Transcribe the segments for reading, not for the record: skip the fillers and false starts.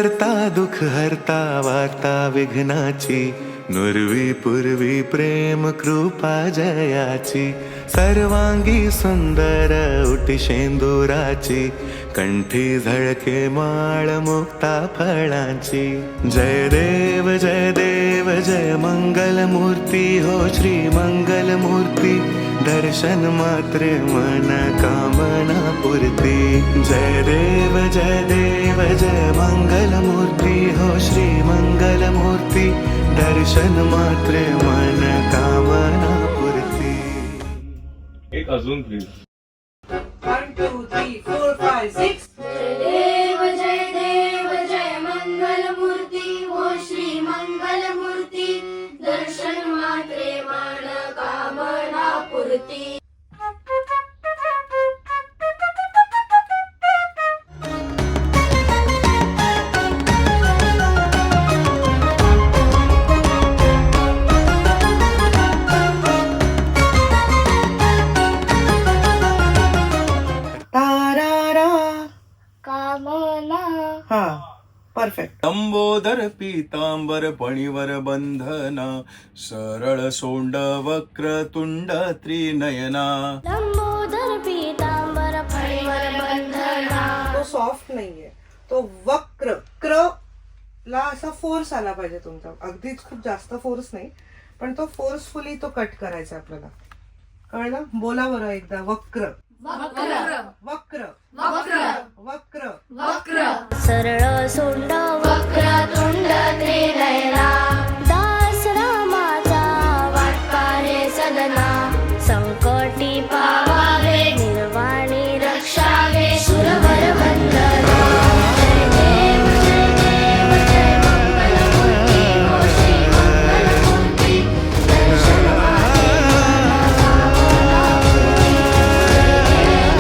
करता दुःख हरता वार्ता विघ्नाची, नुरवी पूर्वी प्रेम कृपा जयाची, सर्वांगी सुंदर उटी शेंदुराची, कंठी झळके माळ मुक्ता फळांची. जय देव जय मंगल मूर्ती हो श्री मंगल मूर्ती, दर्शन मात्रे मन कामना पूर्ती. जय देव जय मंगल मूर्ती हो श्री मंगल मूर्ती, दर्शन मात्रे मन कामना पूर्ती. एक अजून प्लीज. 1 2 3 4 5 6. जय देव जय मंगल मूर्ती हो श्री मंगल मूर्ती, दर्शन मात्रे मन कामना पूर्ती. तारारा. कामना. हा परफेक्ट. लंबोदर पीतांबर पणिवर बंधना, सरळ सोंड वक्रतुंड त्रिनयना. लंबोदर पीतांबर फणीवर बंधना. तो सॉफ्ट नाहीये, तो वक्र. क्र ला असा फोर्स आला पाहिजे तुमचा, अगदीच खूप जास्त फोर्स नाही, पण तो फोर्सफुली तो कट करायचा आपल्याला. कळलं? बोला बरं एकदा. वक्र वक्र वक्र वक्र वक्र. वक्र. सरळ सोंड वक्रतुंड त्रिनयना, दास रामाचा वाट पाहे सदना, संकटी पावावे निर्वाणी रक्षावे सुरवर वंदना. जय देव जय मंगल मूर्ती हो श्री मंगल मूर्ती, दर्शन मात्रे मन कामना पूर्ती. जय देव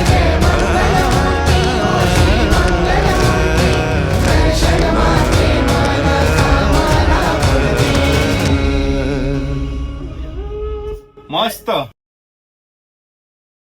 जय मंगल मूर्ती हो श्री मंगल मूर्ती, दर्शन मात्रे मन कामना पूर्ती. मस्त.